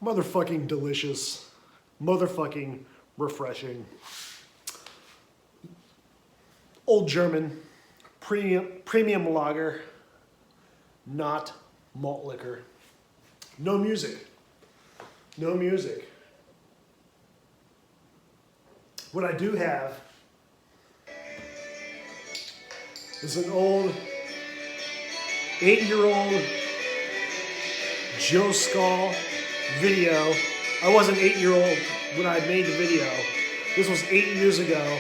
motherfucking delicious, motherfucking refreshing. Old German, premium lager, not malt liquor. No music. No music. What I do have is an old 8-year-old Joe Skull video. I wasn't 8-year-old when I made the video. This was 8 years ago.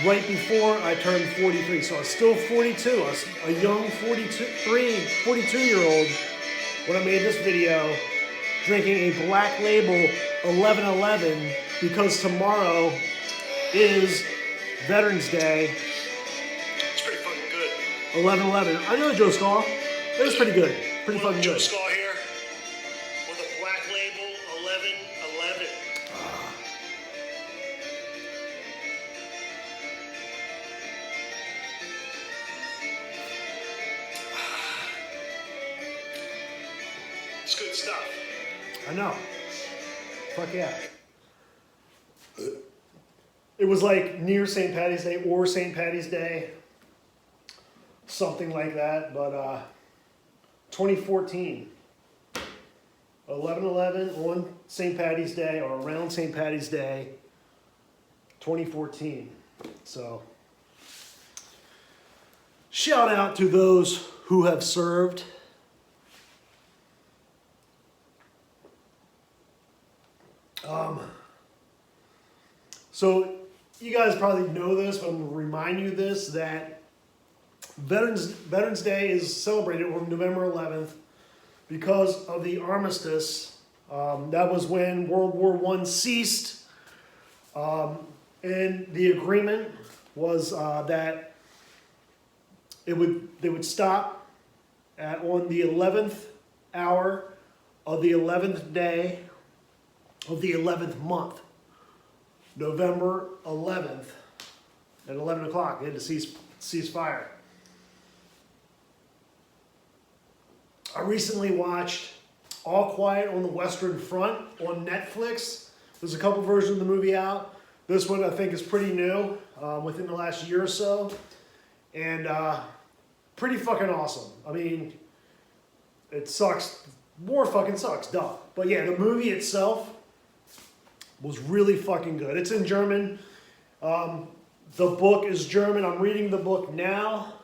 Right before I turned 43. So I was still 42. I was a young 42-year-old when I made this video, drinking a Black Label 1111 because tomorrow is Veterans Day. It's pretty fucking good. 1111. I know Joe Skull. It was pretty good. Pretty fucking Joe good. Skull here with a Black Label 1111. It's good stuff. I know. Fuck yeah. It was like near St. Patty's Day or St. Patty's Day. Something like that. But 2014. 11/11 on St. Patty's Day or around St. Patty's Day. 2014. So shout out to those who have served. So you guys probably know this, but I'm going to remind you this, that Veterans Day is celebrated on November 11th because of the armistice. That was when World War I ceased. And the agreement was that they would stop on the 11th hour of the 11th day of the 11th month. November 11th at 11 o'clock. They had to cease fire. I recently watched All Quiet on the Western Front on Netflix. There's a couple versions of the movie out. This one I think is pretty new, within the last year or so. And pretty fucking awesome. I mean, it sucks. War fucking sucks, duh. But yeah, the movie itself was really fucking good. It's in German. The book is German. I'm reading the book now.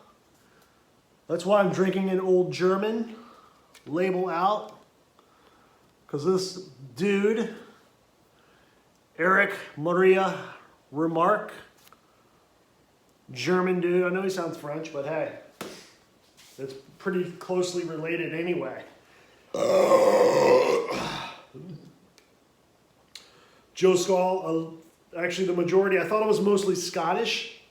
That's why I'm drinking an Old German. Label out. Because this dude, Erich Maria Remarque, German dude. I know he sounds French, but hey, it's pretty closely related anyway. Joe Skull, actually the majority, I thought it was mostly Scottish,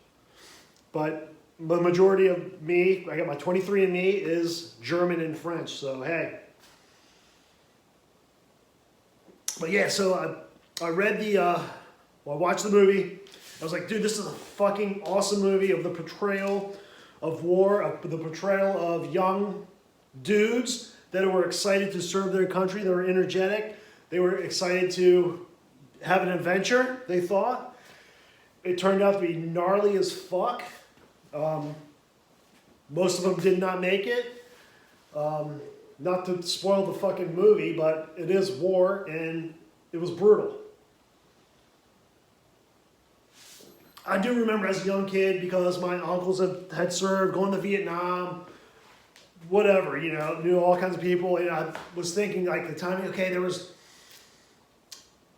but the majority of me, I got my 23andMe, is German and French, so hey. But yeah, so I read I watched the movie. I was like, dude, this is a fucking awesome movie of the portrayal of war, of the portrayal of young dudes that were excited to serve their country. They were energetic. They were excited to have an adventure, they thought. It turned out to be gnarly as fuck. Most of them did not make it. Not to spoil the fucking movie, but it is war and it was brutal. I do remember as a young kid, because my uncles had served, going to Vietnam, whatever, you know, knew all kinds of people. And I was thinking, like, the timing, okay, there was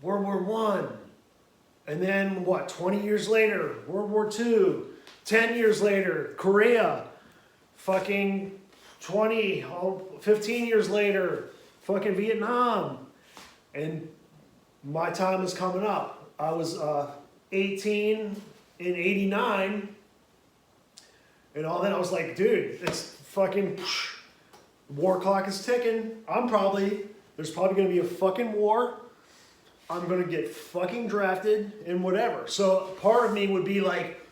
World War I. And then, 20 years later, World War II. 10 years later, Korea. Fucking 15 years later, fucking Vietnam. And my time is coming up. I was 18 in 89. And all that, I was like, dude, it's fucking, war clock is ticking. There's probably going to be a fucking war. I'm going to get fucking drafted and whatever. So part of me would be like,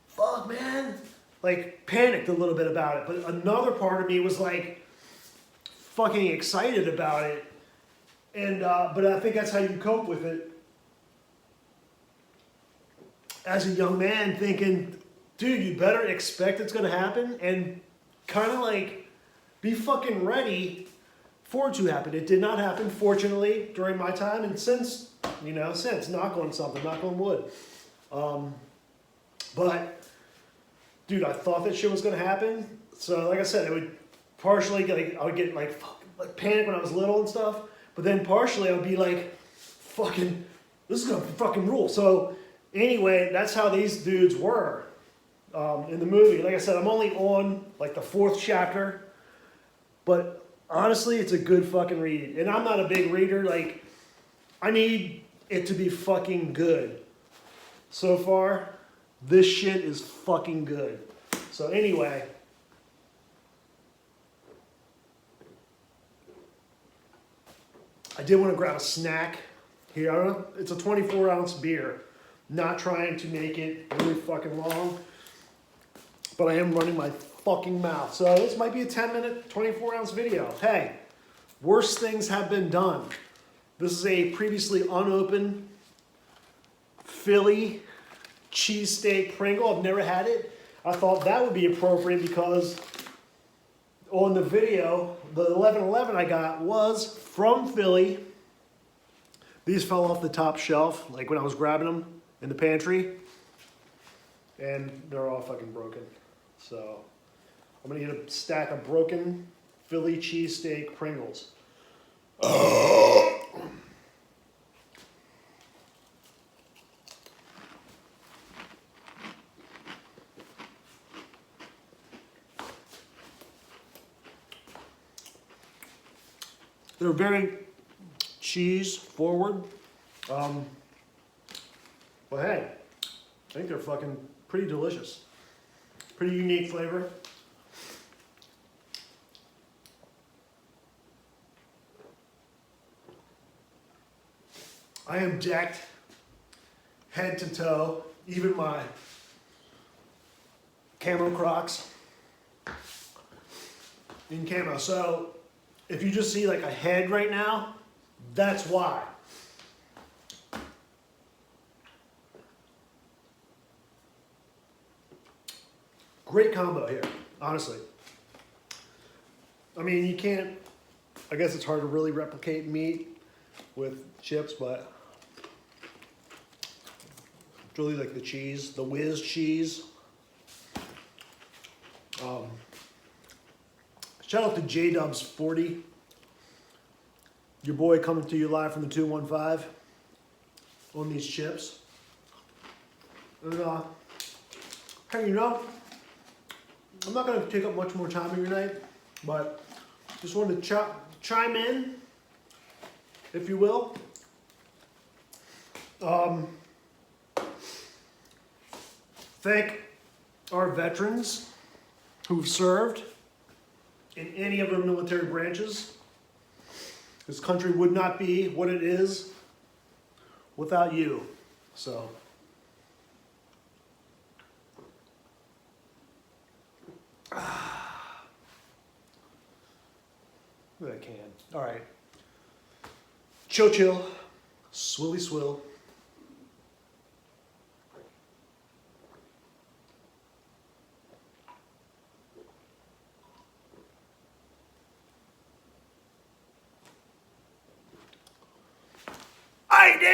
fuck, man. Like, panicked a little bit about it. But another part of me was like, fucking excited about it. And but I think that's how you cope with it. As a young man, thinking, dude, you better expect it's gonna happen and kind of like be fucking ready for it to happen. It did not happen, fortunately, during my time, and since, knock on something, knock on wood. But, dude, I thought that shit was gonna happen. So, like I said, it would partially I would get like panic when I was little and stuff. But then partially I would be like, fucking, this is gonna fucking rule. So anyway, that's how these dudes were in the movie. Like I said, I'm only on like the 4th chapter, but honestly, it's a good fucking read. And I'm not a big reader. Like, I need it to be fucking good. So far, this shit is fucking good. So anyway. I did want to grab a snack here. I don't know, it's a 24-ounce beer. Not trying to make it really fucking long, but I am running my fucking mouth. So this might be a 10-minute, 24-ounce video. Hey, worse things have been done. This is a previously unopened Philly cheesesteak Pringle. I've never had it. I thought that would be appropriate because on the video, the 1111 I got was from Philly. These fell off the top shelf, like when I was grabbing them in the pantry. And they're all fucking broken. So I'm gonna get a stack of broken Philly cheesesteak Pringles. They're very cheese forward. But hey, I think they're fucking pretty delicious. Pretty unique flavor. I am decked head to toe, even my camo Crocs in camo. So if you just see like a head right now, that's why. Great combo here, honestly. I mean, you can't, I guess it's hard to really replicate meat with chips, but it's really like the cheese, the whiz cheese. Shout out to JDubs40. Your boy coming to you live from the 215 on these chips. And hey, I'm not going to take up much more time of your night, but just wanted to chime in, if you will. Thank our veterans who've served in any of our military branches. This country would not be what it is without you. So, I can. All right. Chill, chill. Swilly swill.